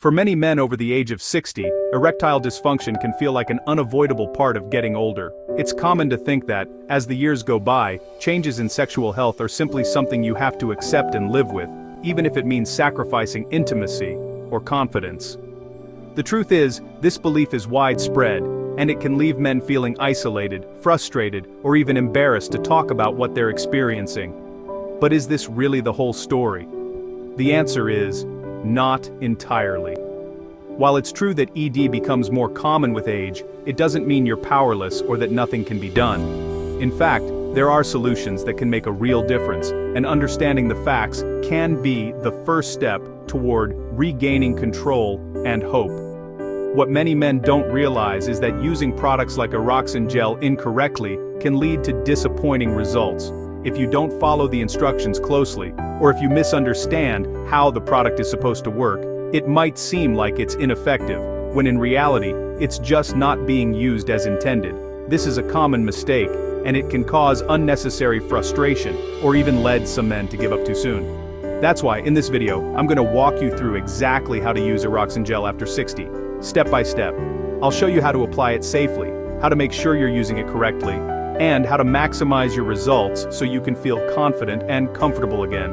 For many men over the age of 60, erectile dysfunction can feel like an unavoidable part of getting older. It's common to think that, as the years go by, changes in sexual health are simply something you have to accept and live with, even if it means sacrificing intimacy or confidence. The truth is, this belief is widespread, and it can leave men feeling isolated, frustrated, or even embarrassed to talk about what they're experiencing. But is this really the whole story? The answer is, not entirely. While it's true that ED becomes more common with age, it doesn't mean you're powerless or that nothing can be done. In fact, there are solutions that can make a real difference, and understanding the facts can be the first step toward regaining control and hope. What many men don't realize is that using products like Eroxon Gel incorrectly can lead to disappointing results. If you don't follow the instructions closely, or if you misunderstand how the product is supposed to work, it might seem like it's ineffective, when in reality, it's just not being used as intended. This is a common mistake, and it can cause unnecessary frustration, or even lead some men to give up too soon. That's why, in this video, I'm going to walk you through exactly how to use Eroxon Gel after 60, step by step. I'll show you how to apply it safely, how to make sure you're using it correctly, and how to maximize your results so you can feel confident and comfortable again.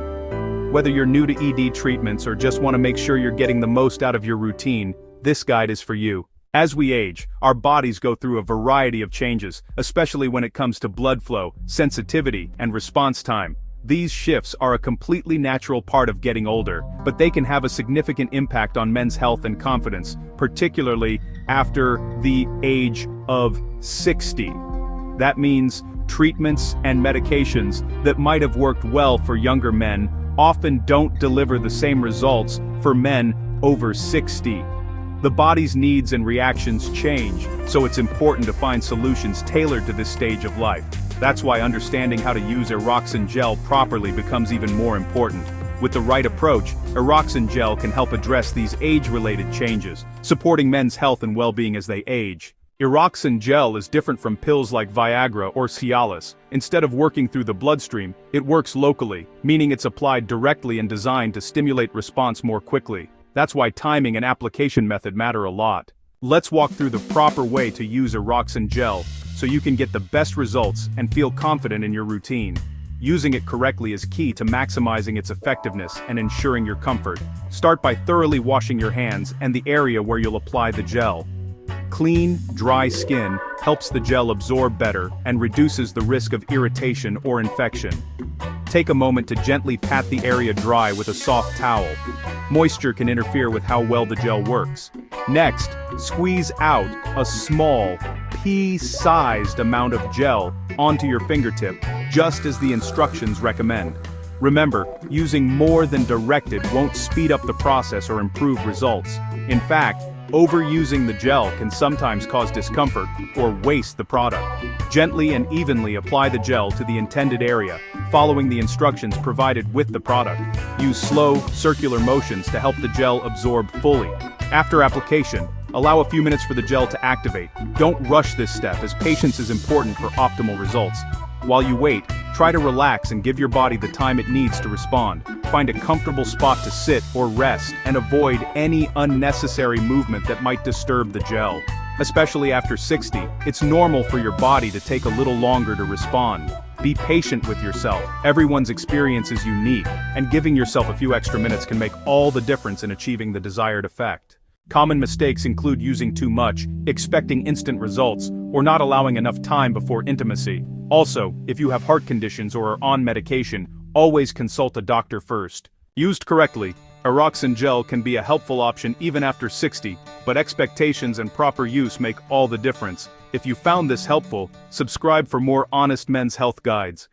Whether you're new to ED treatments or just want to make sure you're getting the most out of your routine, this guide is for you. As we age, our bodies go through a variety of changes, especially when it comes to blood flow, sensitivity, and response time. These shifts are a completely natural part of getting older, but they can have a significant impact on men's health and confidence, particularly after the age of 60. That means treatments and medications that might have worked well for younger men often don't deliver the same results for men over 60. The body's needs and reactions change, so it's important to find solutions tailored to this stage of life. That's why understanding how to use Eroxon Gel properly becomes even more important. With the right approach, Eroxon Gel can help address these age-related changes, supporting men's health and well-being as they age. Eroxon Gel is different from pills like Viagra or Cialis. Instead of working through the bloodstream, it works locally, meaning it's applied directly and designed to stimulate response more quickly. That's why timing and application method matter a lot. Let's walk through the proper way to use Eroxon Gel so you can get the best results and feel confident in your routine. Using it correctly is key to maximizing its effectiveness and ensuring your comfort. Start by thoroughly washing your hands and the area where you'll apply the gel. Clean, dry skin helps the gel absorb better and reduces the risk of irritation or infection. Take a moment to gently pat the area dry with a soft towel. Moisture can interfere with how well the gel works. Next, squeeze out a small, pea-sized amount of gel onto your fingertip, just as the instructions recommend. Remember, using more than directed won't speed up the process or improve results. In fact, overusing the gel can sometimes cause discomfort or waste the product. Gently and evenly apply the gel to the intended area, following the instructions provided with the product. Use slow, circular motions to help the gel absorb fully. After application, allow a few minutes for the gel to activate. Don't rush this step, as patience is important for optimal results. While you wait, try to relax and give your body the time it needs to respond. Find a comfortable spot to sit or rest and avoid any unnecessary movement that might disturb the gel. Especially after 60, it's normal for your body to take a little longer to respond. Be patient with yourself. Everyone's experience is unique, and giving yourself a few extra minutes can make all the difference in achieving the desired effect. Common mistakes include using too much, expecting instant results, or not allowing enough time before intimacy. Also, if you have heart conditions or are on medication, always consult a doctor first. Used correctly, Eroxon Gel can be a helpful option even after 60, but expectations and proper use make all the difference. If you found this helpful, subscribe for more honest men's health guides.